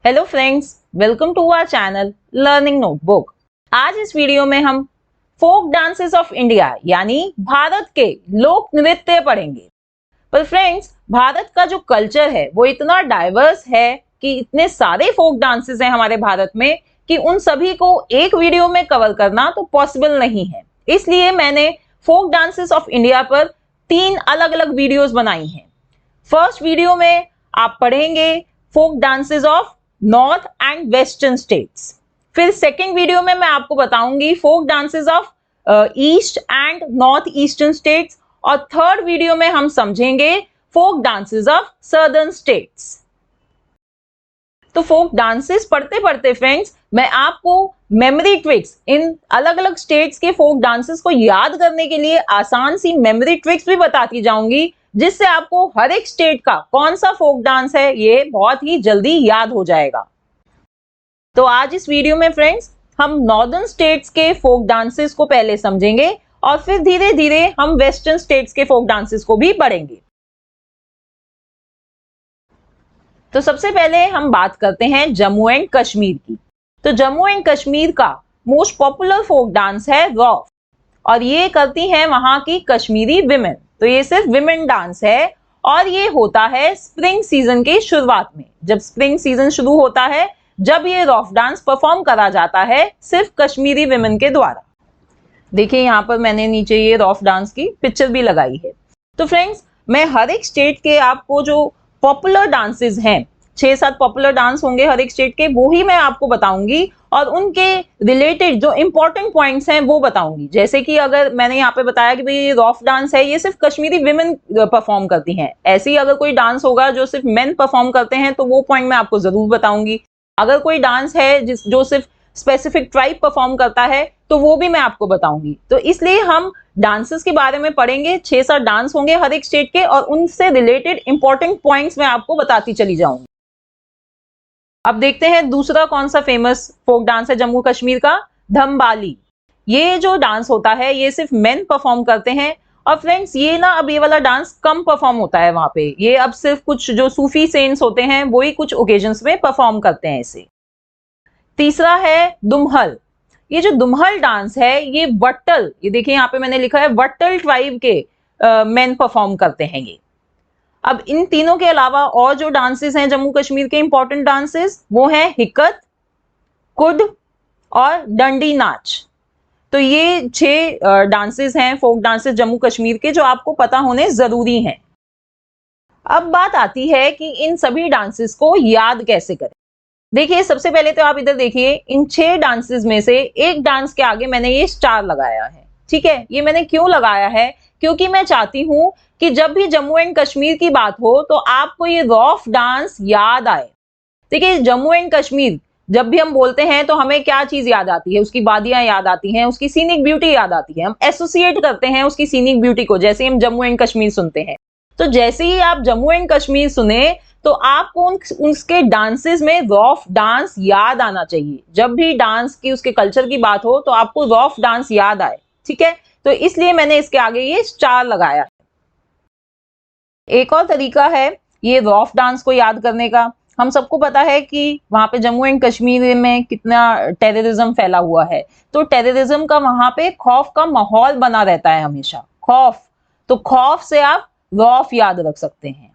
Hello friends, welcome to our channel learning notebook. आज इस video में हम फोक डांसेस ऑफ इंडिया यानी भारत के लोक नृत्य पढ़ेंगे। पर फ्रेंड्स, भारत का जो कल्चर है वो इतना डाइवर्स है कि इतने सारे फोक डांसेस हैं हमारे भारत में कि उन सभी को एक वीडियो में कवर करना तो पॉसिबल नहीं है। इसलिए मैंने फोक डांसेस ऑफ इंडिया पर 3 अलग अलग वीडियोस बनाई हैं। फर्स्ट वीडियो में आप पढ़ेंगे folk dances of north and western states. फिर सेकेंड वीडियो में मैं आपको बताऊंगी folk dances of east and north eastern states. और थर्ड वीडियो में हम समझेंगे folk dances of southern states. तो फोक डांसेस पढ़ते पढ़ते फ्रेंड्स, मैं आपको मेमोरी ट्रिक्स, इन अलग अलग स्टेट्स के फोक डांसेस को याद करने के लिए आसान सी मेमोरी ट्रिक्स भी बताती जाऊंगी, जिससे आपको हर एक स्टेट का कौन सा फोक डांस है ये बहुत ही जल्दी याद हो जाएगा। तो आज इस वीडियो में फ्रेंड्स हम नॉर्दर्न स्टेट्स के फोक डांसेस को पहले समझेंगे और फिर धीरे धीरे हम वेस्टर्न स्टेट्स के फोक डांसेस को भी पढ़ेंगे। तो सबसे पहले हम बात करते हैं जम्मू एंड कश्मीर की। तो जम्मू एंड कश्मीर का मोस्ट पॉपुलर फोक डांस है रॉफ, और ये करती हैं वहां की कश्मीरी विमेन। तो ये सिर्फ विमेन डांस है और ये होता है स्प्रिंग सीजन के शुरुआत में। जब स्प्रिंग सीजन शुरू होता है, जब ये रॉफ डांस परफॉर्म करा जाता है सिर्फ कश्मीरी विमेन के द्वारा। देखिए यहाँ पर मैंने नीचे ये रॉफ डांस की पिक्चर भी लगाई है। तो फ्रेंड्स, मैं हर एक स्टेट के आपको जो पॉपुलर डांसेस हैं, 6-7 पॉपुलर डांस होंगे हर एक स्टेट के, वो ही मैं आपको बताऊंगी और उनके रिलेटेड जो इंपॉर्टेंट पॉइंट्स हैं वो बताऊंगी। जैसे कि अगर मैंने यहाँ पे बताया कि भाई ये रॉफ डांस है, ये सिर्फ कश्मीरी विमेन परफॉर्म करती हैं। ऐसे ही अगर कोई डांस होगा जो सिर्फ मेन परफॉर्म करते हैं तो वो पॉइंट मैं आपको जरूर बताऊंगी। अगर कोई डांस है जो सिर्फ स्पेसिफिक ट्राइब परफॉर्म करता है तो वो भी मैं आपको बताऊंगी। तो इसलिए हम डांसेस के बारे में पढ़ेंगे। 6-7 डांस होंगे हर एक स्टेट के और उनसे रिलेटेड इंपॉर्टेंट पॉइंट्स मैं आपको बताती चली जाऊंगी। अब देखते हैं दूसरा कौन सा फेमस फोक डांस है जम्मू कश्मीर का, धमबाली। ये जो डांस होता है ये सिर्फ मेन परफॉर्म करते हैं। और फ्रेंड्स, ये ना अब ये वाला डांस कम परफॉर्म होता है वहां पे। ये अब सिर्फ कुछ जो सूफी सेंट्स होते हैं वही कुछ ओकेजन्स में परफॉर्म करते हैं इसे। तीसरा है दुमहल। ये जो दुमहल डांस है ये वट्टल, ये देखिए यहाँ पे मैंने लिखा है वट्टल ट्राइब के मेन परफॉर्म करते हैं ये। अब इन तीनों के अलावा और जो डांसेस हैं जम्मू कश्मीर के इंपॉर्टेंट डांसेस, वो हैं हिकत, कुड और डंडी नाच। तो ये 6 डांसेस हैं फोक डांसेस जम्मू कश्मीर के जो आपको पता होने जरूरी हैं। अब बात आती है कि इन सभी डांसेस को याद कैसे करें। देखिए सबसे पहले तो आप इधर देखिए, इन 6 डांसेस में से एक डांस के आगे मैंने ये स्टार लगाया है। ठीक है, ये मैंने क्यों लगाया है? क्योंकि मैं चाहती हूं कि जब भी जम्मू एंड कश्मीर की बात हो तो आपको ये रॉफ डांस याद आए। देखिए जम्मू एंड कश्मीर जब भी हम बोलते हैं तो हमें क्या चीज याद आती है? उसकी वादियां याद आती हैं, उसकी सीनिक ब्यूटी याद आती है। हम एसोसिएट करते हैं उसकी सीनिक ब्यूटी को, जैसे हम जम्मू एंड कश्मीर सुनते हैं। तो जैसे ही आप जम्मू एंड कश्मीर सुने तो आपको उसके डांसेस में रॉफ डांस याद आना चाहिए। जब भी डांस की, उसके कल्चर की बात हो तो आपको रॉफ डांस याद आए। ठीक है, तो इसलिए मैंने इसके आगे ये स्टार लगाया। एक और तरीका है ये रॉफ डांस को याद करने का। हम सबको पता है कि वहां पे जम्मू एंड कश्मीर में कितना टेररिज्म फैला हुआ है। तो टेररिज्म का वहां पे खौफ का माहौल बना रहता है हमेशा, खौफ। तो खौफ से आप रॉफ याद रख सकते हैं।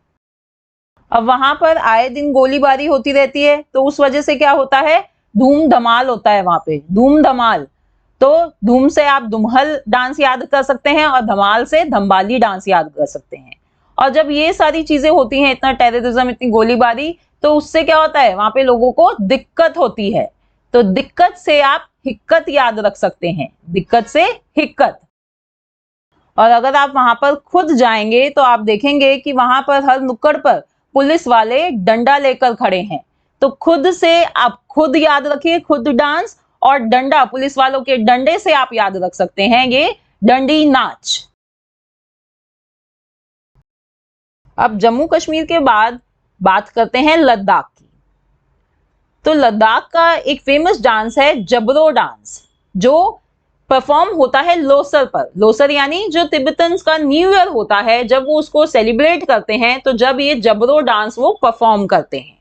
अब वहां पर आए दिन गोलीबारी होती रहती है, तो उस वजह से क्या होता है, धूम धमाल होता है वहां पे, धूम धमाल। तो धूम से आप दुमहल डांस याद कर सकते हैं और धमाल से धमबाली डांस याद कर सकते हैं। और जब ये सारी चीजें होती हैं, इतना टेररिज्म, इतनी गोलीबारी, तो उससे क्या होता है, वहां पे लोगों को दिक्कत होती है। तो दिक्कत से आप हिक्कत याद रख सकते हैं, दिक्कत से हिक्कत। और अगर आप वहां पर खुद जाएंगे तो आप देखेंगे कि वहां पर हर नुक्कड़ पर पुलिस वाले डंडा लेकर खड़े हैं। तो खुद से आप खुद याद रखिए, खुद डांस, और डंडा, पुलिस वालों के डंडे से आप याद रख सकते हैं ये डंडी नाच। अब जम्मू कश्मीर के बाद बात करते हैं लद्दाख की। तो लद्दाख का एक फेमस डांस है जबरो डांस, जो परफॉर्म होता है लोसर पर। लोसर यानी जो तिब्बतन्स का न्यू ईयर होता है, जब वो उसको सेलिब्रेट करते हैं तो जब ये जबरो डांस वो परफॉर्म करते हैं।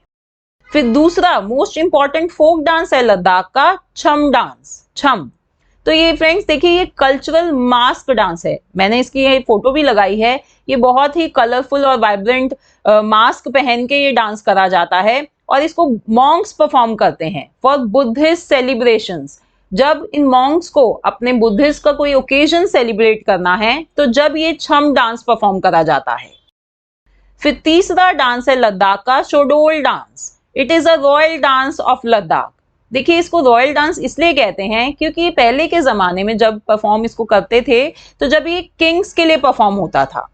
फिर दूसरा मोस्ट इंपॉर्टेंट फोक डांस है लद्दाख का छम डांस, छम। तो ये फ्रेंड्स देखिए ये कल्चरल मास्क डांस है, मैंने इसकी ये फोटो भी लगाई है। ये बहुत ही कलरफुल और वाइब्रेंट मास्क पहन के ये डांस करा जाता है और इसको मॉन्क्स परफॉर्म करते हैं फॉर बुद्धिस्ट सेलिब्रेशंस। जब इन मॉन्क्स को अपने बुद्धिस्ट का कोई ओकेजन सेलिब्रेट करना है तो जब ये छम डांस परफॉर्म करा जाता है। फिर तीसरा डांस है लद्दाख का Shondol dance. It is a royal dance of Ladakh. देखिए इसको रॉयल डांस इसलिए कहते हैं क्योंकि पहले के जमाने में जब परफॉर्म इसको करते थे तो जब ये किंग्स के लिए परफॉर्म होता था,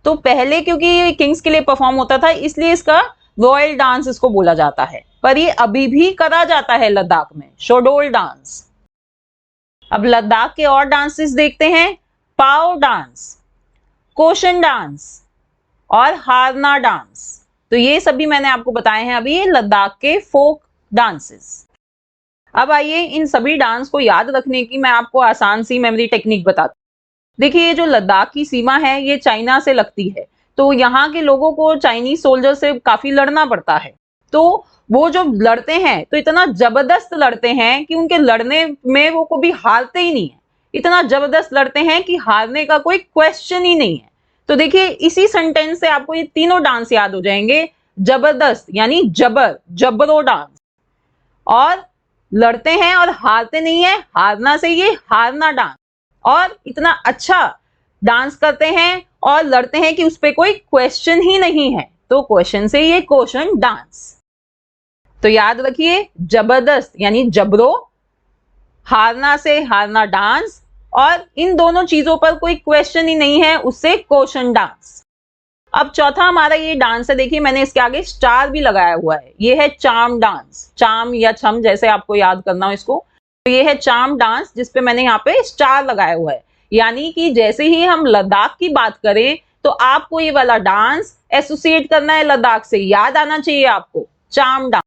तो पहले क्योंकि ये किंग्स के लिए परफॉर्म होता था इसलिए इसका रॉयल डांस इसको बोला जाता है। पर ये अभी भी करा जाता है लद्दाख में, शोडोल डांस। अब लद्दाख के और डांसेस देखते हैं, पाओ डांस, कोशन डांस और हारना डांस। तो ये सभी मैंने आपको बताए हैं अभी लद्दाख के फोक डांसेस। अब आइए इन सभी डांस को याद रखने की मैं आपको आसान सी मेमोरी टेक्निक बताती हूँ। देखिए ये जो लद्दाख की सीमा है ये चाइना से लगती है, तो यहाँ के लोगों को चाइनीज सोल्जर से काफी लड़ना पड़ता है। तो वो जो लड़ते हैं तो इतना जबरदस्त लड़ते हैं कि उनके लड़ने में वो कभी हारते ही नहीं है। इतना जबरदस्त लड़ते हैं कि हारने का कोई क्वेश्चन ही नहीं है। तो देखिए इसी सेंटेंस से आपको ये तीनों डांस याद हो जाएंगे। जबरदस्त यानी जबर, जबरो डांस, और लड़ते हैं और हारते नहीं है, हारना से ये हारना डांस, और इतना अच्छा डांस करते हैं और लड़ते हैं कि उस पर कोई क्वेश्चन ही नहीं है, तो क्वेश्चन से ये क्वेश्चन डांस। तो याद रखिए जबरदस्त यानी जबरो, हारना से हारना डांस, और इन दोनों चीजों पर कोई क्वेश्चन ही नहीं है उससे क्वेश्चन डांस। अब चौथा हमारा ये डांस है, देखिए मैंने इसके आगे स्टार भी लगाया हुआ है, ये है चाम डांस, चाम या छम जैसे आपको याद करना हो इसको। तो ये है चाम डांस जिसपे मैंने यहाँ पे स्टार लगाया हुआ है, यानी कि जैसे ही हम लद्दाख की बात करें तो आपको ये वाला डांस एसोसिएट करना है लद्दाख से, याद आना चाहिए आपको, चाम डांस।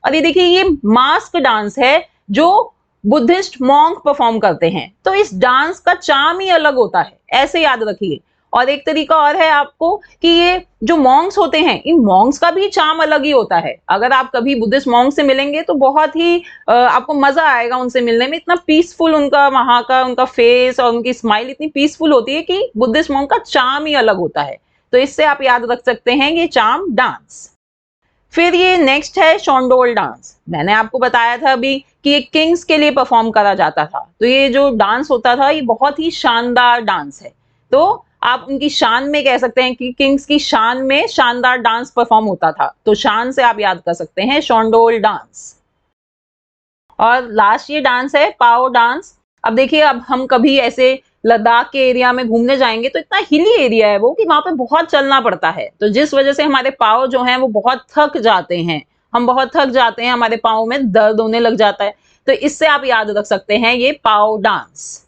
और ये देखिए ये मास्क डांस है जो बुद्धिस्ट मॉन्क परफॉर्म करते हैं, तो इस डांस का चाम ही अलग होता है, ऐसे याद रखिए। और एक तरीका और है आपको कि ये जो मॉन्क्स होते हैं इन मॉन्क्स का भी चाम अलग ही होता है। अगर आप कभी बुद्धिस्ट मॉन्क से मिलेंगे तो बहुत ही आपको मजा आएगा उनसे मिलने में। इतना पीसफुल उनका वहां का उनका फेस और उनकी स्माइल इतनी पीसफुल होती है कि बुद्धिस्ट मॉन्क का चाम ही अलग होता है। तो इससे आप याद रख सकते हैं ये चाम डांस। फिर ये नेक्स्ट है शोंडोल डांस। मैंने आपको बताया था अभी कि ये किंग्स के लिए परफॉर्म करा जाता था, तो ये जो डांस होता था ये बहुत ही शानदार डांस है। तो आप उनकी शान में कह सकते हैं कि किंग्स की शान में शानदार डांस परफॉर्म होता था, तो शान से आप याद कर सकते हैं शोंडोल डांस। और लास्ट ये डांस है पाओ डांस। अब देखिए अब हम कभी ऐसे लद्दाख के एरिया में घूमने जाएंगे तो इतना हिली एरिया है वो कि वहां पे बहुत चलना पड़ता है, तो जिस वजह से हमारे पाँव जो हैं वो बहुत थक जाते हैं, हम बहुत थक जाते हैं, हमारे पाँव में दर्द होने लग जाता है। तो इससे आप याद रख सकते हैं ये पाओ डांस।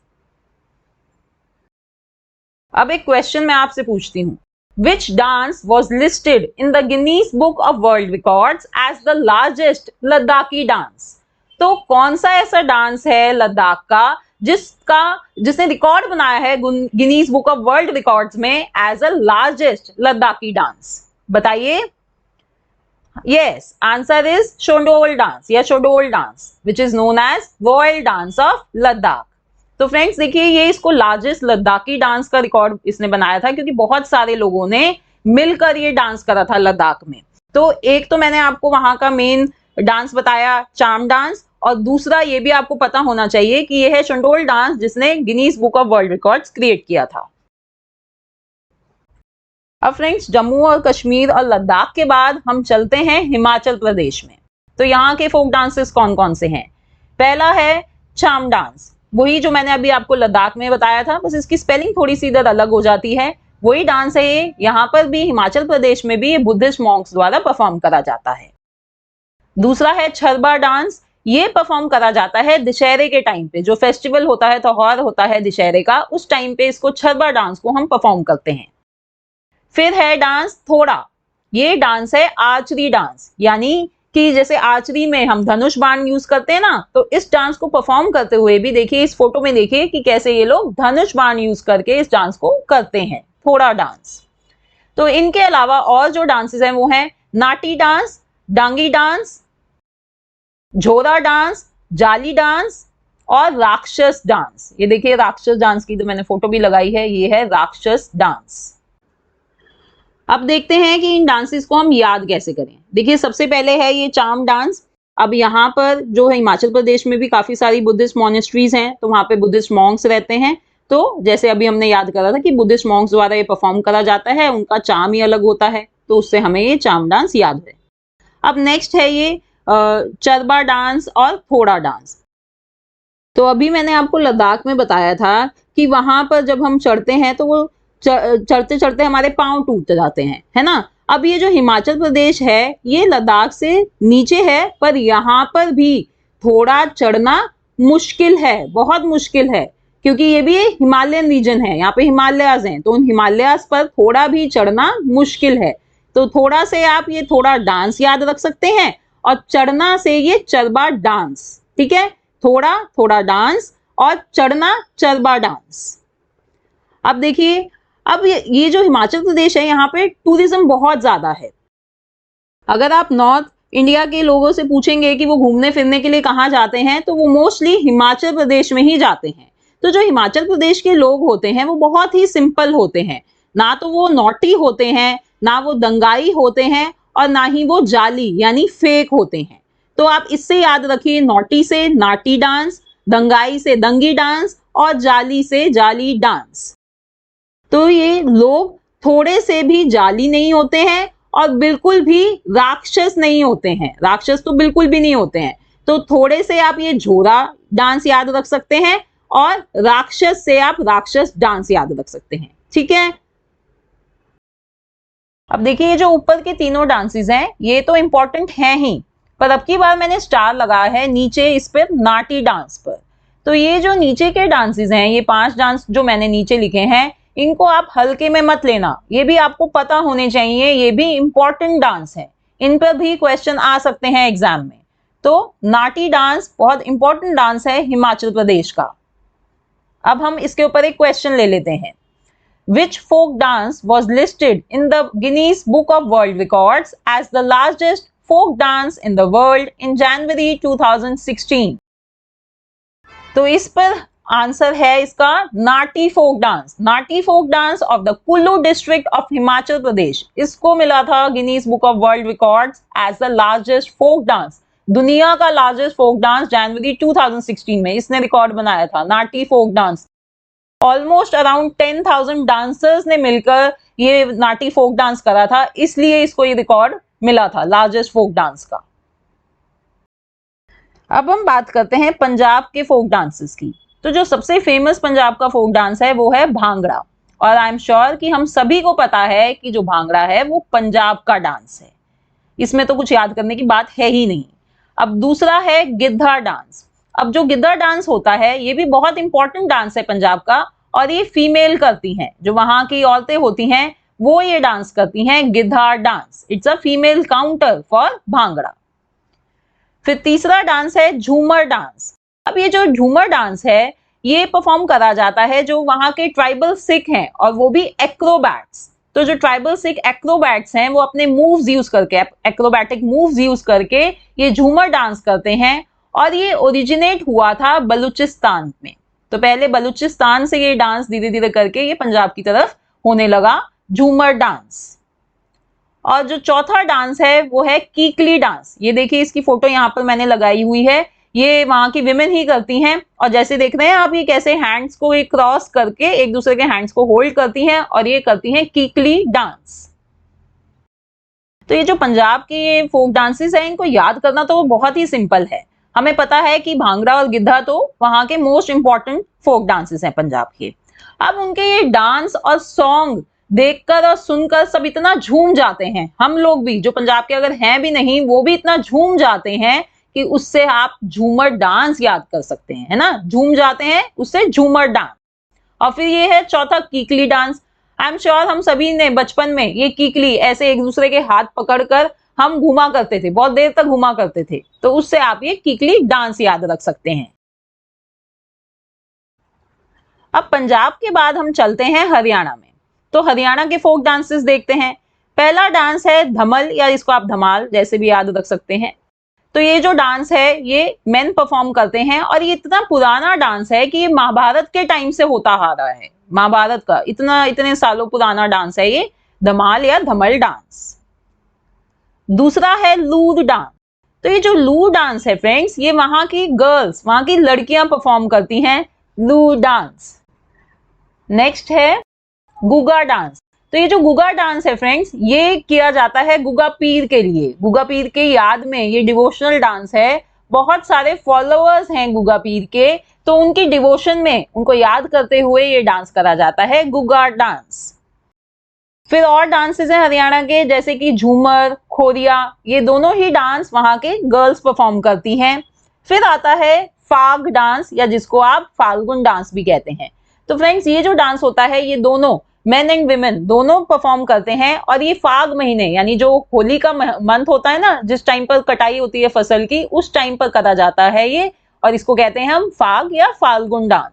अब एक क्वेश्चन मैं आपसे पूछती हूँ, which dance was listed in the Guinness book of world records as the largest Ladakhi dance. तो कौन सा ऐसा डांस है लद्दाख का जिसने रिकॉर्ड बनाया है Guinness book of world Records में as a largest Ladakhi dance, बताइए। Yes, answer is Shondol dance या Shondol dance which is known as royal dance of Ladakh. तो फ्रेंड्स देखिए ये इसको लार्जेस्ट लद्दाखी डांस का रिकॉर्ड इसने बनाया था क्योंकि बहुत सारे लोगों ने मिलकर ये डांस करा था लद्दाख में। तो एक तो मैंने आपको वहां का मेन डांस बताया चाम डांस, और दूसरा ये भी आपको पता होना चाहिए कि ये है शोंडोल डांस जिसने Guinness book of world records create किया था। अब फ्रेंड्स जम्मू और कश्मीर और लद्दाख के बाद हम चलते हैं हिमाचल प्रदेश में। तो यहाँ के फोक डांसेस कौन कौन से हैं? पहला है चाम डांस, वही जो मैंने अभी आपको लद्दाख में बताया था, बस इसकी स्पेलिंग थोड़ी सी इधर अलग हो जाती है। वही डांस है ये, यहाँ पर भी हिमाचल प्रदेश में भी ये बुद्धिस्ट मॉन्क्स द्वारा परफॉर्म करा जाता है। दूसरा है छरबा डांस, ये परफॉर्म करा जाता है दशहरे के टाइम पे, जो फेस्टिवल होता है, त्योहार होता है दशहरे का, उस टाइम पे इसको छरबा डांस को हम परफॉर्म करते हैं। फिर है डांस थोड़ा, ये डांस है आर्चरी डांस, यानी कि जैसे आर्चरी में हम धनुष बाण यूज करते हैं ना, तो इस डांस को परफॉर्म करते हुए भी देखिए इस फोटो में देखिए कि कैसे ये लोग धनुष बाण यूज करके इस डांस को करते हैं, थोड़ा डांस। तो इनके अलावा और जो डांसेस हैं वो हैं नाटी डांस, डांगी डांस, झोरा डांस, जाली डांस और राक्षस डांस। ये देखिए राक्षस डांस की तो मैंने फोटो भी लगाई है, ये है राक्षस डांस। अब देखते हैं कि इन डांसेस को हम याद कैसे करें। देखिए सबसे पहले है ये चार्म डांस। अब यहाँ पर जो है हिमाचल प्रदेश में भी काफी सारी बुद्धिस्ट मॉनेस्ट्रीज हैं, तो वहाँ पे बुद्धिस्ट मॉन्क्स रहते हैं। तो जैसे अभी हमने याद करा था कि बुद्धिस्ट मॉन्क्स द्वारा ये परफॉर्म करा जाता है, उनका चार्म ही अलग होता है, तो उससे हमें ये चार्म डांस याद है। अब नेक्स्ट है ये चरबा डांस और फोड़ा डांस। तो अभी मैंने आपको लद्दाख में बताया था कि वहां पर जब हम चढ़ते हैं तो वो चढ़ते चढ़ते हमारे पांव टूट जाते हैं, है ना। अब ये जो हिमाचल प्रदेश है ये लद्दाख से नीचे है, पर यहाँ पर भी थोड़ा चढ़ना मुश्किल है, बहुत मुश्किल है, क्योंकि ये भी हिमालयन रीजन है, यहाँ पे हिमालयाज हैं, तो उन हिमालयाज पर थोड़ा भी चढ़ना मुश्किल है। तो थोड़ा से आप ये थोड़ा डांस याद रख सकते हैं, और चढ़ना से ये चरबा डांस, ठीक है। थोड़ा थोड़ा डांस और चढ़ना चरबा डांस। अब देखिए, अब ये जो हिमाचल प्रदेश है यहाँ पे टूरिज्म बहुत ज्यादा है। अगर आप नॉर्थ इंडिया के लोगों से पूछेंगे कि वो घूमने फिरने के लिए कहाँ जाते हैं, तो वो मोस्टली हिमाचल प्रदेश में ही जाते हैं। तो जो हिमाचल प्रदेश के लोग होते हैं वो बहुत ही सिंपल होते हैं, ना तो वो नॉटी होते हैं, ना वो दंगाई होते हैं, और ना ही वो जाली यानी फेक होते हैं। तो आप इससे याद रखिए, नॉटी से नाटी डांस, दंगाई से दंगी डांस और जाली से जाली डांस। तो ये लोग थोड़े से भी जाली नहीं होते हैं और बिल्कुल भी राक्षस नहीं होते हैं, राक्षस तो बिल्कुल भी नहीं होते हैं। तो थोड़े से आप ये झोरा डांस याद रख सकते हैं, और राक्षस से आप राक्षस डांस याद रख सकते हैं, ठीक है। अब देखिए ये जो ऊपर के तीनों डांसेस हैं ये तो इंपॉर्टेंट हैं ही, पर अब की बार मैंने स्टार लगाया है नीचे इस पर नाटी डांस पर। तो ये जो नीचे के डांसेस हैं, ये 5 डांस जो मैंने नीचे लिखे हैं, इनको आप हल्के में मत लेना, ये भी आपको पता होने चाहिए, ये भी इंपॉर्टेंट डांस है, इन पर भी क्वेश्चन आ सकते हैं एग्जाम में। तो नाटी डांस बहुत इंपॉर्टेंट डांस है हिमाचल प्रदेश का। अब हम इसके ऊपर एक क्वेश्चन ले लेते हैं। Which folk dance was listed in the Guinness Book of World Records as the largest folk dance in the world in January 2016? तो इस पर आंसर है इसका Nati folk dance. Nati folk dance of the Kullu district of Himachal Pradesh, इसको मिला था Guinness book of world records as the largest folk dance, दुनिया का लार्जेस्ट फोक डांस जनवरी 2016 में इसने रिकॉर्ड बनाया था, Nati folk dance. Almost around 10,000 dancers ने मिलकर ये नाटी फोक डांस करा था, इसलिए इसको ये रिकॉर्ड मिला था लार्जेस्ट फोक डांस का। अब हम बात करते हैं पंजाब के फोक डांसेस की। तो जो सबसे फेमस पंजाब का फोक डांस है वो है भांगड़ा, और आई एम श्योर कि हम सभी को पता है कि जो भांगड़ा है वो पंजाब का डांस है, इसमें तो कुछ याद करने की बात है ही नहीं। अब दूसरा है गिद्धा डांस। अब जो गिद्धा डांस होता है ये भी बहुत इंपॉर्टेंट डांस है पंजाब का, और ये फीमेल करती हैं, जो वहां की औरतें होती हैं वो ये डांस करती हैं, Giddha dance. It's a female counter for Bhangra. फिर तीसरा डांस है झूमर डांस। अब ये जो झूमर डांस है ये परफॉर्म करा जाता है जो वहां के ट्राइबल सिख हैं, और वो भी एक्रोबैट्स। तो जो ट्राइबल सिख एक्रोबैट्स हैं वो अपने मूव्स यूज करके, एक्रोबैटिक मूव्स यूज करके ये झूमर डांस करते हैं, और ये ओरिजिनेट हुआ था बलूचिस्तान में। तो पहले बलूचिस्तान से ये डांस धीरे धीरे करके ये पंजाब की तरफ होने लगा, झूमर डांस। और जो चौथा डांस है वो है कीकली डांस। ये देखिए इसकी फोटो यहाँ पर मैंने लगाई हुई है, ये वहां की विमेन ही करती हैं, और जैसे देख रहे हैं आप ये कैसे हैंड्स को एक क्रॉस करके एक दूसरे के हैंड्स को होल्ड करती हैं, और ये करती हैं कीकली डांस। तो ये जो पंजाब के ये फोक डांसेस हैं इनको याद करना तो बहुत ही सिंपल है। हमें पता है कि भांगड़ा और गिद्धा तो वहां के मोस्ट इंपॉर्टेंट फोक डांसेस हैं पंजाब के। अब उनके ये डांस और सॉन्ग देखकर और सुनकर सब इतना झूम जाते हैं, हम लोग भी जो पंजाब के अगर हैं भी नहीं वो भी इतना झूम जाते हैं कि उससे आप झूमर डांस याद कर सकते हैं, है ना, झूम जाते हैं उससे झूमर डांस। और फिर ये है चौथा कीकली डांस। आई एम श्योर हम सभी ने बचपन में ये कीकली ऐसे एक दूसरे के हाथ पकड़कर हम घुमा करते थे, बहुत देर तक घुमा करते थे, तो उससे आप ये कीकली डांस याद रख सकते हैं। अब पंजाब के बाद हम चलते हैं हरियाणा में। तो हरियाणा के फोक डांसेस देखते हैं। पहला डांस है धमल, या इसको आप धमाल जैसे भी याद रख सकते हैं। तो ये जो डांस है ये मेन परफॉर्म करते हैं, और ये इतना पुराना डांस है कि ये महाभारत के टाइम से होता आ रहा है। महाभारत का इतने सालों पुराना डांस है ये धमाल या धमल डांस। दूसरा है लूर डांस। तो ये जो लूर डांस है फ्रेंड्स, ये वहां की गर्ल्स, वहां की लड़कियां परफॉर्म करती हैं लूर डांस। नेक्स्ट है गुगा डांस। तो ये जो गुगा डांस है फ्रेंड्स, ये किया जाता है गुगा पीर के लिए, गुगा पीर के याद में ये डिवोशनल डांस है। बहुत सारे फॉलोअर्स हैं गुगा पीर के, तो उनकी डिवोशन में उनको याद करते हुए ये डांस करा जाता है गुगा डांस। फिर और डांसेस हैं हरियाणा के, जैसे कि झूमर, खोरिया, ये दोनों ही डांस वहां के गर्ल्स परफॉर्म करती हैं। फिर आता है फाग डांस, या जिसको आप फाल्गुन डांस भी कहते हैं। तो फ्रेंड्स ये जो डांस होता है ये दोनों मेन एंड विमेन दोनों परफॉर्म करते हैं, और ये फाग महीने यानी जो होली का मंथ होता है ना, जिस टाइम पर कटाई होती है फसल की, उस टाइम पर करा जाता है ये, और इसको कहते हैं हम फाग या फाल्गुन डांस।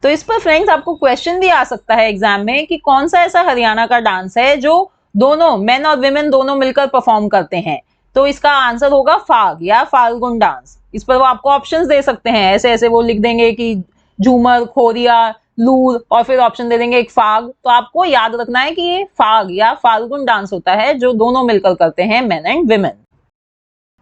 तो इस पर फ्रेंड्स आपको क्वेश्चन भी आ सकता है एग्जाम में कि कौन सा ऐसा हरियाणा का डांस है जो दोनों मेन और विमेन दोनों मिलकर परफॉर्म करते हैं। तो इसका आंसर होगा फाग या फाल्गुन डांस। इस पर वो आपको ऑप्शंस दे सकते हैं, ऐसे ऐसे वो लिख देंगे कि झूमर, खोरिया, लूर, और फिर ऑप्शन दे देंगे एक फाग। तो आपको याद रखना है कि ये फाग या फाल्गुन डांस होता है जो दोनों मिलकर करते हैं मेन एंड विमेन।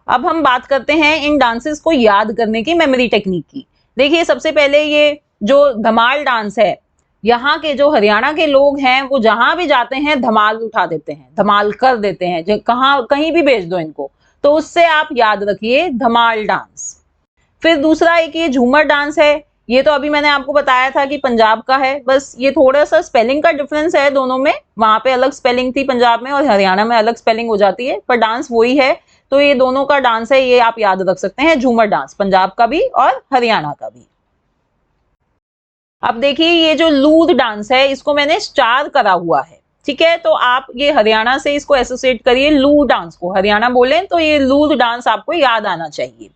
अब हम बात करते हैं इन डांसेस को याद करने की मेमोरी टेक्निक की। देखिए सबसे पहले ये जो धमाल डांस है, यहाँ के जो हरियाणा के लोग हैं वो जहां भी जाते हैं धमाल उठा देते हैं, धमाल कर देते हैं, कहीं भी भेज दो इनको, तो उससे आप याद रखिए धमाल डांस। फिर दूसरा एक ये झूमर डांस है, ये तो अभी मैंने आपको बताया था कि पंजाब का है, बस ये थोड़ा सा स्पेलिंग का डिफरेंस है दोनों में, वहां पे अलग स्पेलिंग थी पंजाब में और हरियाणा में अलग स्पेलिंग हो जाती है, पर डांस वही है। तो ये दोनों का डांस है, ये आप याद रख सकते हैं, झूमर डांस पंजाब का भी और हरियाणा का भी। अब देखिए ये जो लूर डांस है इसको मैंने स्टार करा हुआ है, ठीक है, तो आप ये हरियाणा से इसको एसोसिएट करिए, लूर डांस को हरियाणा बोले तो ये लूर डांस आपको याद आना चाहिए।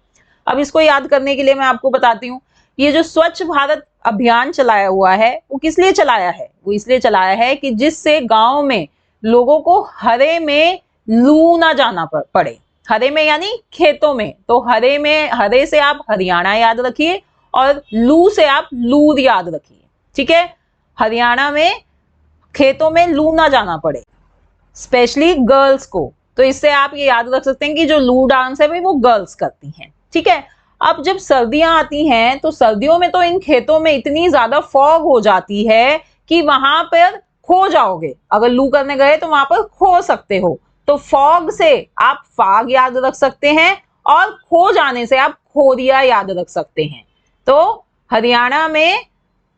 अब इसको याद करने के लिए मैं आपको बताती हूँ, ये जो स्वच्छ भारत अभियान चलाया हुआ है वो किस लिए चलाया है? वो इसलिए चलाया है कि जिससे गांव में लोगों को हरे में लू ना जाना पड़े। हरे में यानी खेतों में, तो हरे में, हरे से आप हरियाणा याद रखिए और लू से आप लूर याद रखिए, ठीक है। हरियाणा में खेतों में लू ना जाना पड़े, स्पेशली गर्ल्स को, तो इससे आप ये याद रख सकते हैं कि जो लू डांस है भाई वो गर्ल्स करती हैं, ठीक है। अब जब सर्दियां आती हैं तो सर्दियों में तो इन खेतों में इतनी ज्यादा फॉग हो जाती है कि वहां पर खो जाओगे, अगर लू करने गए तो वहां पर खो सकते हो। तो फॉग से आप फाग याद रख सकते हैं और खो जाने से आप खोरिया याद रख सकते हैं। तो हरियाणा में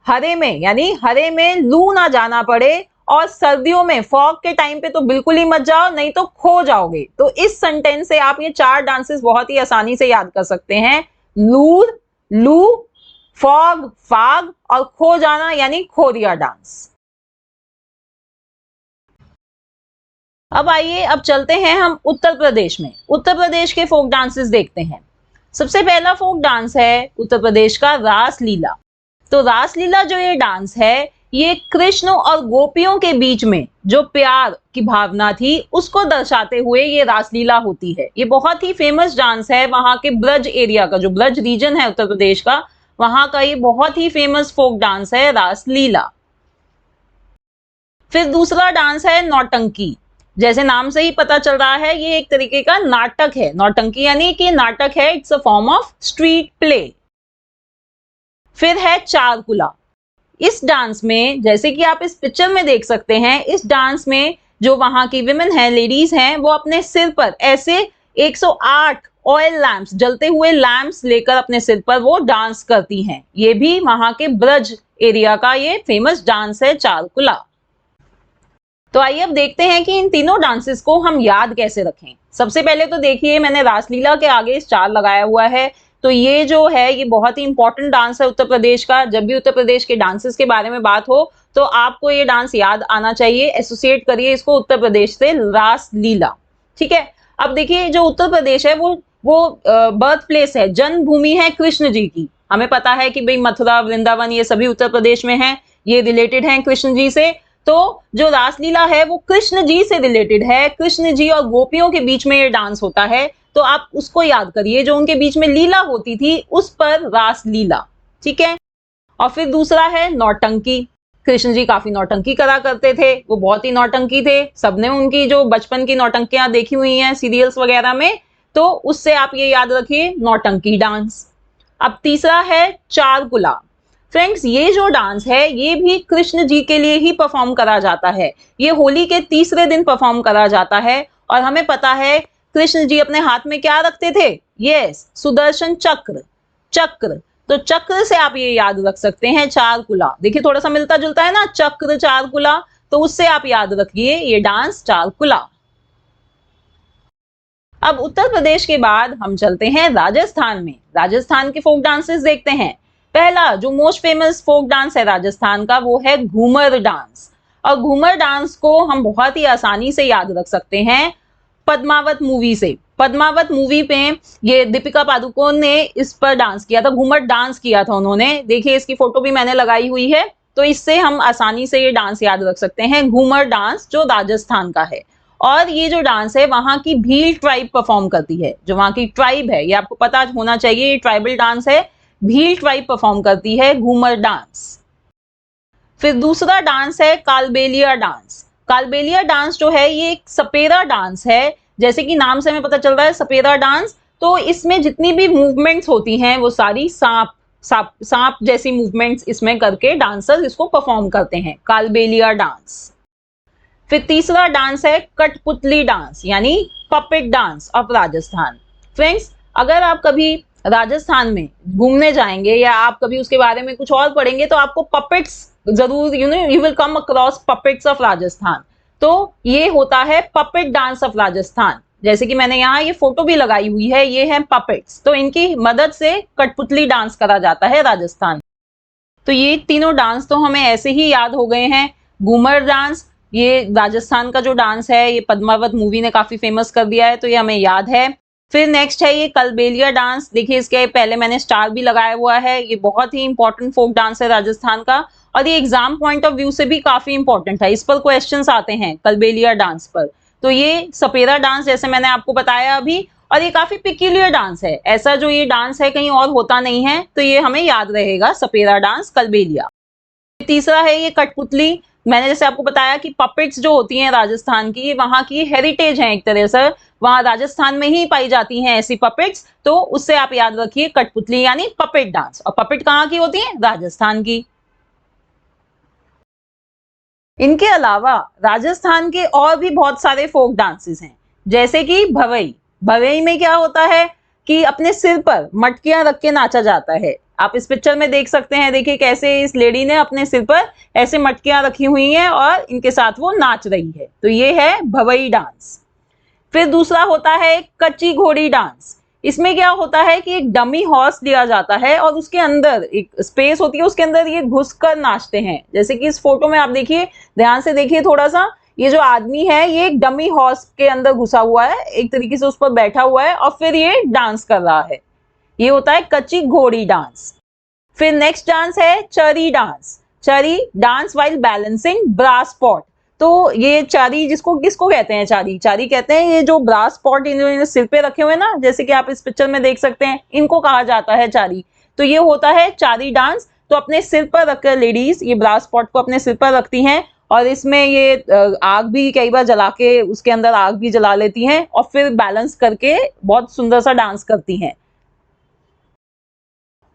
हरे में यानी हरे में लू ना जाना पड़े, और सर्दियों में फॉग के टाइम पे तो बिल्कुल ही मत जाओ, नहीं तो खो जाओगे। तो इस सेंटेंस से आप ये चार डांसेस बहुत ही आसानी से याद कर सकते हैं, लूर, लू, फॉग, फाग, और खो जाना यानी खोरिया डांस। अब आइए, अब चलते हैं हम उत्तर प्रदेश में। उत्तर प्रदेश के फोक डांसेस देखते हैं। सबसे पहला फोक डांस है उत्तर प्रदेश का रासलीला। तो रासलीला जो ये डांस है, ये कृष्ण और गोपियों के बीच में जो प्यार की भावना थी उसको दर्शाते हुए ये रासलीला होती है। ये बहुत ही फेमस डांस है, वहां के ब्रज एरिया का, जो ब्रज रीजन है उत्तर प्रदेश का, वहां का ये बहुत ही फेमस फोक डांस है रासलीला। फिर दूसरा डांस है नौटंकी। जैसे नाम से ही पता चल रहा है ये एक तरीके का नाटक है, नौटंकी यानी कि नाटक है, it's a form of street play. फिर है चारकुला। इस डांस में, जैसे कि आप इस पिक्चर में देख सकते हैं, इस डांस में जो वहां की विमेन हैं, लेडीज हैं, वो अपने सिर पर ऐसे 108 ऑयल लैंप्स, जलते हुए लैंप्स लेकर अपने सिर पर वो डांस करती हैं। ये भी वहां के ब्रज एरिया का ये फेमस डांस है चारकुला। तो आइए अब देखते हैं कि इन तीनों डांसेस को हम याद कैसे रखें। सबसे पहले तो देखिए मैंने रासलीला के आगे स्टार लगाया हुआ है, तो ये जो है ये बहुत ही इंपॉर्टेंट डांस है उत्तर प्रदेश का। जब भी उत्तर प्रदेश के डांसेस के बारे में बात हो तो आपको ये डांस याद आना चाहिए, एसोसिएट करिए इसको उत्तर प्रदेश से, रासलीला, ठीक है। अब देखिए जो उत्तर प्रदेश है वो बर्थ प्लेस है, जन्मभूमि है कृष्ण जी की। हमें पता है कि भाई मथुरा, वृंदावन ये सभी उत्तर प्रदेश में हैं, ये रिलेटेड हैं कृष्ण जी से। तो तो जो रासलीला है वो कृष्ण जी से रिलेटेड है, कृष्ण जी और गोपियों के बीच में ये डांस होता है, तो आप उसको याद करिए, जो उनके बीच में लीला होती थी उस पर रासलीला, ठीक है। और फिर दूसरा है नौटंकी। कृष्ण जी काफी नौटंकी करा करते थे, वो बहुत ही नौटंकी थे, सबने उनकी जो बचपन की नौटंकियां देखी हुई हैं सीरियल्स वगैरह में, तो उससे आप ये याद रखिए नौटंकी डांस। अब तीसरा है चारकुला। फ्रेंड्स, ये जो डांस है ये भी कृष्ण जी के लिए ही परफॉर्म करा जाता है, ये होली के तीसरे दिन परफॉर्म करा जाता है। और हमें पता है कृष्ण जी अपने हाथ में क्या रखते थे, यस, सुदर्शन चक्र, चक्र। तो चक्र से आप ये याद रख सकते हैं चारकुला। देखिए थोड़ा सा मिलता जुलता है ना, चक्र चारकुला, तो उससे आप याद रखिए ये डांस चारकुला। अब उत्तर प्रदेश के बाद हम चलते हैं राजस्थान में, राजस्थान के फोक डांसेस देखते हैं। पहला जो मोस्ट फेमस फोक डांस है राजस्थान का वो है घूमर डांस। और घूमर डांस को हम बहुत ही आसानी से याद रख सकते हैं पद्मावत मूवी से। पद्मावत मूवी पे ये दीपिका पादुकोण ने इस पर डांस किया था, घूमर डांस किया था उन्होंने, देखिए इसकी फोटो भी मैंने लगाई हुई है। तो इससे हम आसानी से ये डांस याद रख सकते हैं, घूमर डांस जो राजस्थान का है। और ये जो डांस है वहां की भील ट्राइब परफॉर्म करती है, जो वहां की ट्राइब है, ये आपको पता होना चाहिए, ये ट्राइबल डांस है, भील ट्राइब परफॉर्म करती है घूमर डांस। फिर दूसरा डांस है कालबेलिया डांस। कालबेलिया डांस जो है ये एक सपेरा डांस है, जैसे कि नाम से हमें पता चल रहा है सपेरा डांस, तो इसमें जितनी भी मूवमेंट्स होती हैं वो सारी सांप सांप सांप जैसी मूवमेंट्स इसमें करके डांसर इसको परफॉर्म करते हैं, कालबेलिया डांस। फिर तीसरा डांस है कठपुतली डांस, यानी puppet dance of Rajasthan. Friends, अगर आप कभी राजस्थान में घूमने जाएंगे या आप कभी उसके बारे में कुछ और पढ़ेंगे तो आपको पपेट्स जरूर, you will come across puppets of Rajasthan. तो ये होता है पपेट डांस ऑफ राजस्थान, जैसे कि मैंने यहाँ ये फोटो भी लगाई हुई है, ये है पपेट्स, तो इनकी मदद से कठपुतली डांस करा जाता है राजस्थान। तो ये तीनों डांस तो हमें ऐसे ही याद हो गए हैं। घूमर डांस ये राजस्थान का जो डांस है, ये पद्मावत मूवी ने काफी फेमस कर दिया है, तो ये हमें याद है। फिर नेक्स्ट है ये कलबेलिया डांस, देखिए इसके पहले मैंने स्टार भी लगाया हुआ है, ये बहुत ही इंपॉर्टेंट फोक डांस है राजस्थान का, और ये एग्जाम पॉइंट ऑफ व्यू से भी काफी इंपॉर्टेंट है, इस पर क्वेश्चंस आते हैं कलबेलिया डांस पर। तो ये सपेरा डांस जैसे मैंने आपको बताया अभी, और ये काफी पिक्यूलियर डांस है, ऐसा जो ये डांस है कहीं और होता नहीं है, तो ये हमें याद रहेगा सपेरा डांस कलबेलिया। तीसरा है ये कठपुतली। मैंने जैसे आपको बताया कि पपेट्स जो होती हैं राजस्थान की, वहां की हेरिटेज है एक तरह से, वहां राजस्थान में ही पाई जाती हैं ऐसी पपेट्स, तो उससे आप याद रखिए कठपुतली यानी पपेट डांस। और पपेट कहाँ की होती है, राजस्थान की। इनके अलावा राजस्थान के और भी बहुत सारे फोक डांसेस हैं, जैसे कि भवई। भवई में क्या होता है कि अपने सिर पर मटकियां रख के नाचा जाता है, आप इस पिक्चर में देख सकते हैं, देखिए कैसे इस लेडी ने अपने सिर पर ऐसे मटकियां रखी हुई हैं और इनके साथ वो नाच रही है, तो ये है भवई डांस। फिर दूसरा होता है कच्ची घोड़ी डांस। इसमें क्या होता है कि एक डमी हॉर्स लिया जाता है और उसके अंदर एक स्पेस होती है, उसके अंदर ये घुसकर नाचते हैं, जैसे कि इस फोटो में आप देखिए, ध्यान से देखिए थोड़ा सा, ये जो आदमी है ये एक डमी हॉर्स के अंदर घुसा हुआ है, एक तरीके से उस पर बैठा हुआ है और फिर ये डांस कर रहा है, ये होता है कच्ची घोड़ी डांस। फिर नेक्स्ट डांस है Chari dance. Chari dance while balancing brass pot. तो ये चारी जिसको किसको कहते हैं, चारी, चारी कहते हैं ये जो ब्रास पॉट इन्होंने सिर पे रखे हुए ना, जैसे कि आप इस पिक्चर में देख सकते हैं, इनको कहा जाता है चारी। तो ये होता है चारी डांस। तो अपने सिर पर रखकर लेडीज ये ब्रास पॉट को अपने सिर पर रखती हैं और इसमें ये आग भी कई बार जला के, उसके अंदर आग भी जला लेती हैं और फिर बैलेंस करके बहुत सुंदर सा डांस करती हैं।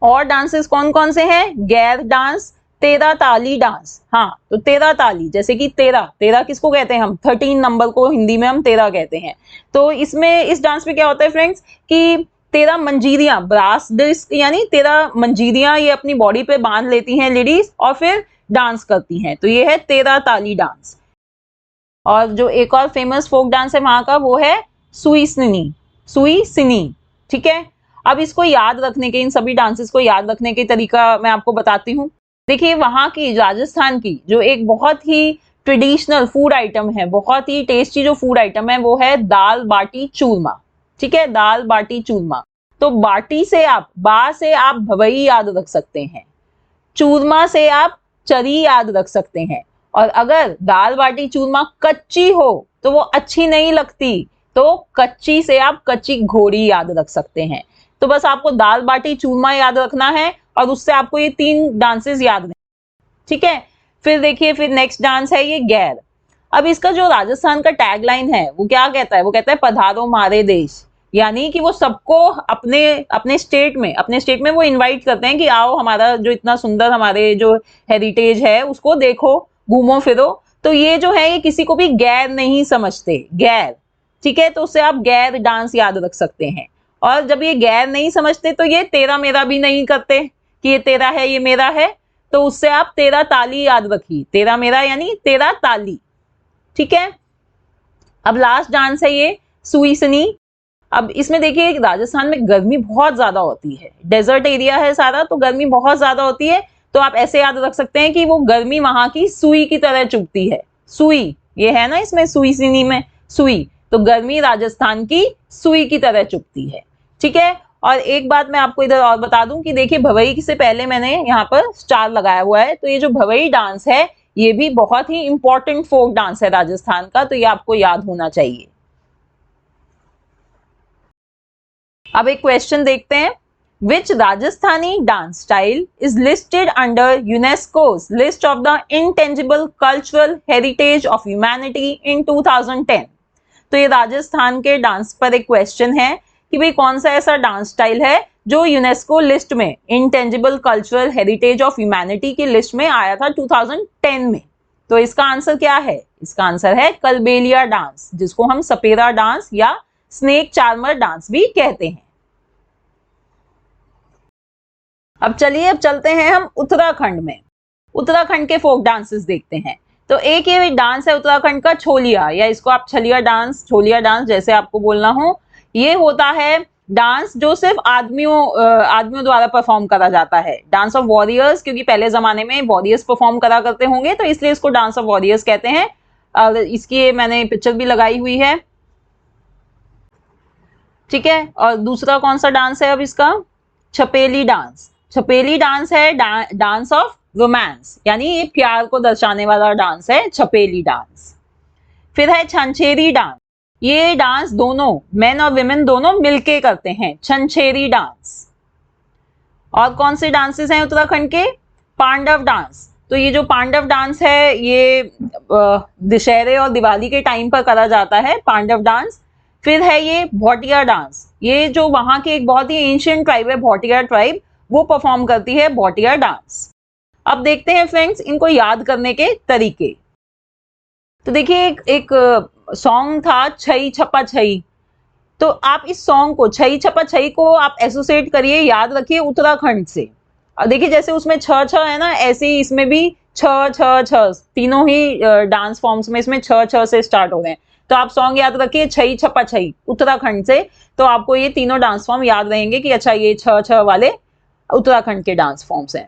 और डांसेस कौन कौन से हैं, गैर डांस, तेरा ताली डांस। हाँ, तो तेरा ताली, जैसे कि तेरा, तेरा किसको कहते हैं हम, 13 नंबर को हिंदी में हम तेरा कहते हैं। तो इसमें इस डांस में क्या होता है फ्रेंड्स कि तेरा मंजीरियां, ब्रास डिस्क यानी तेरा मंजीरियां ये अपनी बॉडी पे बांध लेती हैं लेडीज और फिर डांस करती हैं, तो ये है तेरा ताली डांस। और जो एक और फेमस फोक डांस है वहां का वो है सुई सिनी, सुई सिनी, ठीक है। अब इसको याद रखने के, इन सभी डांसेस को याद रखने के तरीका मैं आपको बताती हूँ। देखिए वहां की, राजस्थान की जो एक बहुत ही ट्रेडिशनल फूड आइटम है, बहुत ही टेस्टी जो फूड आइटम है वो है दाल बाटी चूरमा, ठीक है, दाल बाटी चूरमा। तो बाटी से आप, बा से आप भवई याद रख सकते हैं, चूरमा से आप चरी याद रख सकते हैं, और अगर दाल बाटी चूरमा कच्ची हो तो वो अच्छी नहीं लगती, तो कच्ची से आप कच्ची घोड़ी याद रख सकते हैं। तो बस आपको दाल बाटी चूरमा याद रखना है और उससे आपको ये 3 डांसेस याद नहीं, ठीक है। फिर देखिए, फिर नेक्स्ट डांस है ये गैर। अब इसका जो राजस्थान का टैगलाइन है वो क्या कहता है, वो कहता है पधारो मारे देश, यानी कि वो सबको अपने अपने स्टेट में वो इनवाइट करते हैं कि आओ हमारा जो इतना सुंदर हमारे जो हेरिटेज है उसको देखो, घूमो फिरो। तो ये जो है ये किसी को भी गैर नहीं समझते, गैर, ठीक है। तो उससे आप गैर डांस याद रख सकते हैं। और जब ये गैर नहीं समझते तो ये तेरा मेरा भी नहीं करते कि ये तेरा है ये मेरा है, तो उससे आप तेरा ताली याद रखिए, तेरा मेरा यानी तेरा ताली, ठीक है। अब लास्ट डांस है ये सुईसनी। अब इसमें देखिए राजस्थान में गर्मी बहुत ज्यादा होती है, डेजर्ट एरिया है सारा, तो गर्मी बहुत ज्यादा होती है। तो आप ऐसे याद रख सकते हैं कि वो गर्मी वहां की सुई की तरह चुभती है। सुई, ये है ना इसमें सुईसनी में सुई, तो गर्मी राजस्थान की सुई की तरह चुभती है, ठीक है। और एक बात मैं आपको इधर और बता दूं कि देखिए भवई से पहले मैंने यहाँ पर स्टार लगाया हुआ है, तो ये जो भवई डांस है ये भी बहुत ही इंपॉर्टेंट फोक डांस है राजस्थान का, तो ये आपको याद होना चाहिए। अब एक क्वेश्चन देखते हैं, which Rajasthani dance style is listed under UNESCO's list of the intangible cultural heritage of humanity in 2010। तो ये राजस्थान के डांस पर एक क्वेश्चन है कि भाई कौन सा ऐसा डांस स्टाइल है जो यूनेस्को लिस्ट में intangible cultural heritage of humanity की लिस्ट में आया था 2010 में। तो इसका आंसर क्या है, इसका आंसर है कलबेलिया डांस, जिसको हम सपेरा डांस या स्नेक चार्मर डांस भी कहते हैं। अब चलिए, अब चलते हैं हम उत्तराखंड में, उत्तराखंड के फोक डांसेस देखते हैं। तो एक ये डांस है उत्तराखंड का छोलिया, या इसको आप छलिया डांस, छोलिया डांस जैसे आपको बोलना हो। ये होता है डांस जो सिर्फ आदमियों द्वारा परफॉर्म करा जाता है, डांस ऑफ वॉरियर्स, क्योंकि पहले जमाने में वॉरियर्स परफॉर्म करा करते होंगे तो इसलिए इसको डांस ऑफ वॉरियर्स कहते हैं। और इसकी मैंने पिक्चर भी लगाई हुई है, ठीक है। और दूसरा कौन सा डांस है अब इसका, छपेली डांस। छपेली डांस है डांस ऑफ रोमांस, यानी ये प्यार को दर्शाने वाला डांस है छपेली डांस। फिर है छंछेरी डांस, ये डांस दोनों मेन और विमेन दोनों मिलके करते हैं, छंछेरी डांस। और कौन से डांसेस हैं उत्तराखंड के, पांडव डांस। तो ये जो पांडव डांस है ये दशहरे और दिवाली के टाइम पर करा जाता है, पांडव डांस। फिर है ये भोटिया डांस, ये जो वहां की एक बहुत ही एंशिएंट ट्राइब है भोटिया ट्राइब, वो परफॉर्म करती है भोटिया डांस। अब देखते हैं फ्रेंड्स इनको याद करने के तरीके। तो देखिए एक सॉन्ग था छई छपा छई, तो आप इस सॉन्ग को छई छपा छई को आप एसोसिएट करिए, याद रखिए उत्तराखंड से। और देखिए जैसे उसमें छ छ है ना, ऐसे ही इसमें भी छ छ छ, तीनों ही डांस फॉर्म्स में इसमें छ छ से स्टार्ट हो रहे हैं। तो आप सॉन्ग याद रखिए छई छपा छई उत्तराखंड से, तो आपको ये तीनों डांस फॉर्म याद रहेंगे कि अच्छा ये छ छ वाले उत्तराखंड के डांस फॉर्म्स हैं।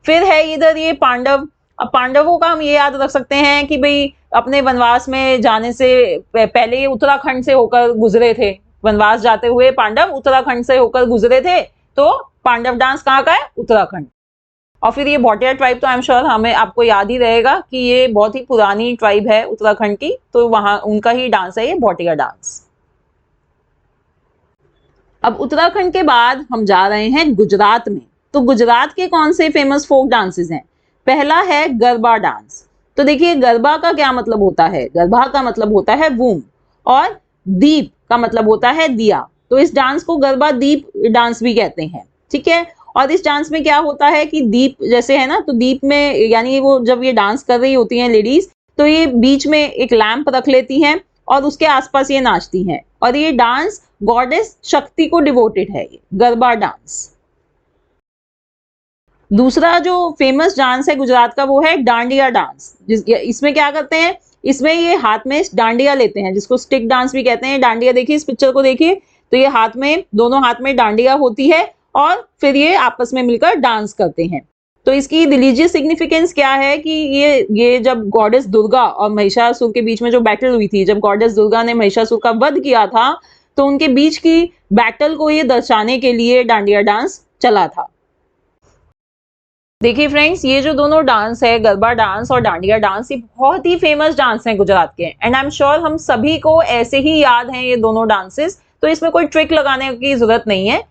फिर है इधर ये पांडव। अब पांडवों का हम ये याद रख सकते हैं कि भाई अपने वनवास में जाने से पहले ये उत्तराखंड से होकर गुजरे थे, वनवास जाते हुए पांडव उत्तराखंड से होकर गुजरे थे, तो पांडव डांस कहाँ का है, उत्तराखंड। और फिर ये भोटिया ट्राइब, तो आई एम श्योर हमें आपको याद ही रहेगा कि ये बहुत ही पुरानी ट्राइब है उत्तराखंड की, तो वहां उनका ही डांस है ये भोटिया डांस। अब उत्तराखंड के बाद हम जा रहे हैं गुजरात में। तो गुजरात के कौन से फेमस फोक डांसेस हैं, पहला है गरबा डांस। तो देखिए गरबा का क्या मतलब होता है, गरबा का मतलब होता है वूम, और दीप का मतलब होता है दिया, तो इस डांस को गरबा दीप डांस भी कहते हैं, ठीक है। और इस डांस में क्या होता है कि दीप जैसे है ना, तो दीप में यानी वो जब ये डांस कर रही होती हैं लेडीज, तो ये बीच में एक लैंप रख लेती हैं और उसके आसपास ये नाचती हैं, और ये डांस गॉडेस शक्ति को डिवोटेड है, ये गरबा डांस। दूसरा जो फेमस डांस है गुजरात का वो है डांडिया डांस। इसमें क्या करते हैं, इसमें ये हाथ में डांडिया लेते हैं, जिसको स्टिक डांस भी कहते हैं। डांडिया देखिए, इस पिक्चर को देखिए, तो ये हाथ में, दोनों हाथ में डांडिया होती है और फिर ये आपस में मिलकर डांस करते हैं। तो इसकी रिलीजियस सिग्निफिकेंस क्या है कि ये जब गॉडेस दुर्गा और महिषासुर के बीच में जो बैटल हुई थी, जब गॉडेस दुर्गा ने महिषासुर का वध किया था, तो उनके बीच की बैटल को ये दर्शाने के लिए डांडिया डांस चला था। देखिए फ्रेंड्स, ये जो दोनों डांस है, गरबा डांस और डांडिया डांस, ये बहुत ही फेमस डांस हैं गुजरात के, एंड आई एम श्योर हम सभी को ऐसे ही याद हैं ये दोनों डांसेस, तो इसमें कोई ट्रिक लगाने की जरूरत नहीं है।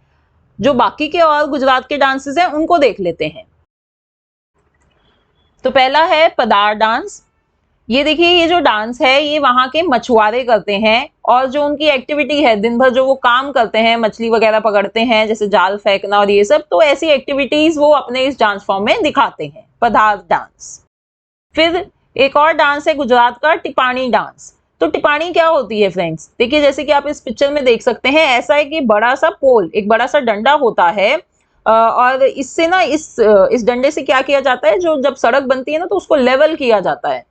जो बाकी के और गुजरात के डांसेस हैं उनको देख लेते हैं। तो पहला है पदार डांस। ये देखिए, ये जो डांस है ये वहां के मछुआरे करते हैं, और जो उनकी एक्टिविटी है, दिन भर जो वो काम करते हैं, मछली वगैरह पकड़ते हैं, जैसे जाल फेंकना और ये सब, तो ऐसी एक्टिविटीज वो अपने इस डांस फॉर्म में दिखाते हैं, पदार डांस। फिर एक और डांस है गुजरात का, टिपाणी डांस। तो टिपाणी क्या होती है फ्रेंड्स? देखिए, जैसे कि आप इस पिक्चर में देख सकते हैं, ऐसा है कि बड़ा सा पोल, एक बड़ा सा डंडा होता है, और इससे ना इस डंडे से क्या किया जाता है, जो जब सड़क बनती है ना तो उसको लेवल किया जाता है।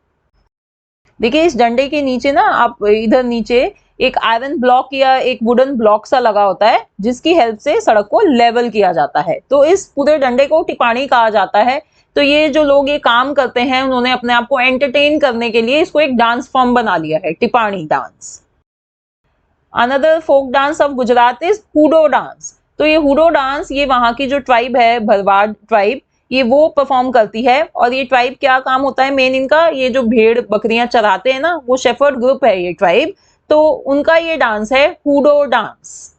देखिए, इस डंडे के नीचे ना, आप इधर नीचे एक आयरन ब्लॉक या एक वुडन ब्लॉक सा लगा होता है, जिसकी हेल्प से सड़क को लेवल किया जाता है। तो इस पूरे डंडे को टिपाणी कहा जाता है। तो ये जो लोग ये काम करते हैं, उन्होंने अपने आप को एंटरटेन करने के लिए इसको एक डांस फॉर्म बना लिया है, Tippani dance. Another folk dance of Gujarat is Hudo dance. तो ये हुडो डांस, ये वहां की जो ट्राइब है, भरवाड़ ट्राइब, ये वो परफॉर्म करती है। और ये ट्राइब क्या काम होता है मेन इनका, ये जो भेड़ बकरियां चराते हैं ना, वो शेफर्ड ग्रुप है ये ट्राइब, तो उनका ये डांस है हुडो डांस।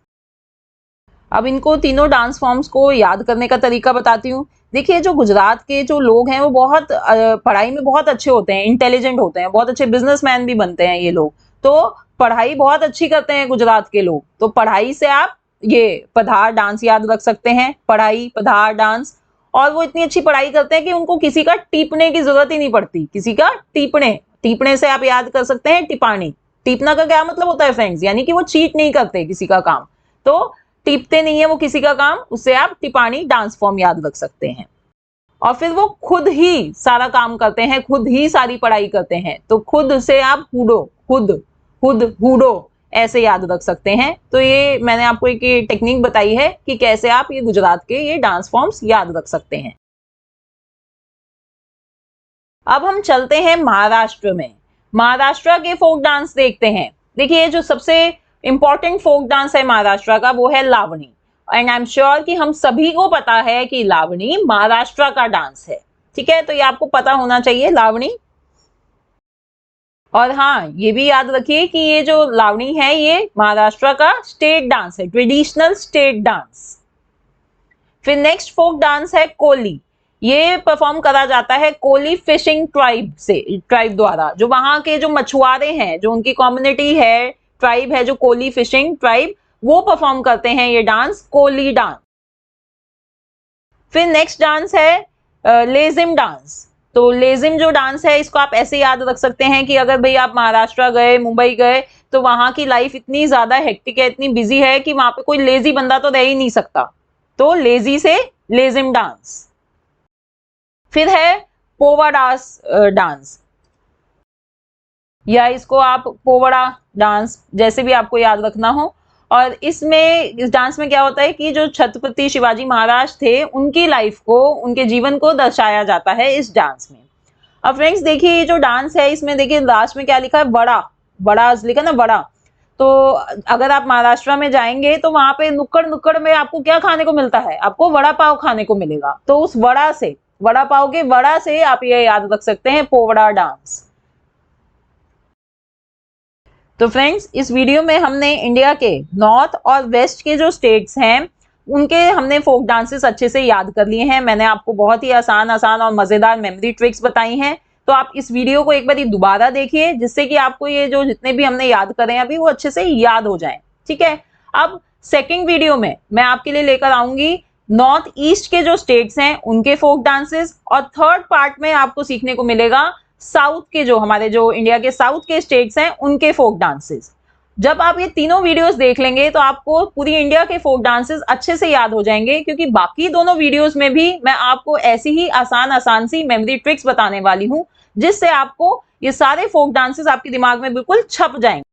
अब इनको तीनों डांस फॉर्म्स को याद करने का तरीका बताती हूँ। देखिए, जो गुजरात के जो लोग हैं वो बहुत पढ़ाई में बहुत अच्छे होते हैं, इंटेलिजेंट होते हैं, बहुत अच्छे बिजनेसमैन भी बनते हैं ये लोग। तो पढ़ाई बहुत अच्छी करते हैं गुजरात के लोग। तो पढ़ाई से आप ये पधार डांस याद रख सकते हैं, पढ़ाई पधार डांस। और वो इतनी अच्छी पढ़ाई करते हैं कि उनको किसी का टीपने की जरूरत ही नहीं पड़ती, किसी का टीपने से आप याद कर सकते हैं टिपाणी। टीपना का क्या मतलब होता है फ्रेंड्स? यानी कि वो चीट नहीं करते किसी का काम, तो टीपते नहीं है वो किसी का काम, उससे आप टिपाणी डांस फॉर्म याद रख सकते हैं। और फिर वो खुद ही सारा काम करते हैं, खुद ही सारी पढ़ाई करते हैं, तो खुद से आप हुडो, खुद खुद हुडो ऐसे याद रख सकते हैं। तो ये मैंने आपको एक टेक्निक बताई है कि कैसे आप ये गुजरात के ये डांस फॉर्म्स याद रख सकते हैं। अब हम चलते हैं महाराष्ट्र में। महाराष्ट्र के फोक डांस देखते हैं। देखिए, जो सबसे इंपॉर्टेंट फोक डांस है महाराष्ट्र का, वो है लावणी। एंड आई एम श्योर कि हम सभी को पता है कि लावणी महाराष्ट्र का डांस है। ठीक है, तो ये आपको पता होना चाहिए, लावणी। और हाँ, ये भी याद रखिए कि ये जो लावणी है ये महाराष्ट्र का स्टेट डांस है, ट्रेडिशनल स्टेट डांस। फिर नेक्स्ट फोक डांस है कोली। ये परफॉर्म करा जाता है कोली फिशिंग ट्राइब द्वारा। जो वहां के जो मछुआरे हैं, जो उनकी कम्युनिटी है, ट्राइब है, जो कोली फिशिंग ट्राइब, वो परफॉर्म करते हैं ये डांस, कोली डांस। फिर नेक्स्ट डांस है लेजिम डांस। तो लेजिम जो डांस है, इसको आप ऐसे याद रख सकते हैं कि अगर भाई आप महाराष्ट्र गए, मुंबई गए, तो वहां की लाइफ इतनी ज्यादा हेक्टिक है, इतनी बिजी है कि वहां पे कोई लेजी बंदा तो रह ही नहीं सकता। तो लेजी से लेजिम डांस। फिर है पोवाडास डांस, या इसको आप पोवड़ा डांस जैसे भी आपको याद रखना हो। और इस डांस में क्या होता है कि जो छत्रपति शिवाजी महाराज थे, उनकी लाइफ को, उनके जीवन को दर्शाया जाता है इस डांस में। अब फ्रेंड्स देखिए, ये जो डांस है, इसमें देखिए लास्ट में क्या लिखा है, वड़ा, वड़ा लिखा ना, वड़ा। तो अगर आप महाराष्ट्र में जाएंगे तो वहां पे नुक्कड़ नुक्कड़ में आपको क्या खाने को मिलता है, आपको वड़ा पाव खाने को मिलेगा। तो उस वड़ा से, वड़ा पाव के वड़ा से आप ये याद रख सकते हैं, पोवड़ा डांस। तो फ्रेंड्स, इस वीडियो में हमने इंडिया के नॉर्थ और वेस्ट के जो स्टेट्स हैं, उनके हमने फोक डांसेस अच्छे से याद कर लिए हैं। मैंने आपको बहुत ही आसान और मजेदार मेमोरी ट्रिक्स बताई हैं। तो आप इस वीडियो को एक बार दोबारा देखिए, जिससे कि आपको ये जो जितने भी हमने याद करे अभी, वो अच्छे से याद हो जाएं। ठीक है, अब सेकेंड वीडियो में मैं आपके लिए लेकर आऊंगी नॉर्थ ईस्ट के जो स्टेट्स हैं उनके फोक डांसेस, और थर्ड पार्ट में आपको सीखने को मिलेगा साउथ के, जो हमारे जो इंडिया के साउथ के स्टेट्स हैं, उनके फोक डांसेस। जब आप ये तीनों वीडियोस देख लेंगे तो आपको पूरी इंडिया के फोक डांसेस अच्छे से याद हो जाएंगे, क्योंकि बाकी दोनों वीडियोस में भी मैं आपको ऐसी ही आसान सी मेमोरी ट्रिक्स बताने वाली हूं, जिससे आपको ये सारे फोक डांसेस आपके दिमाग में बिल्कुल छप जाएंगे।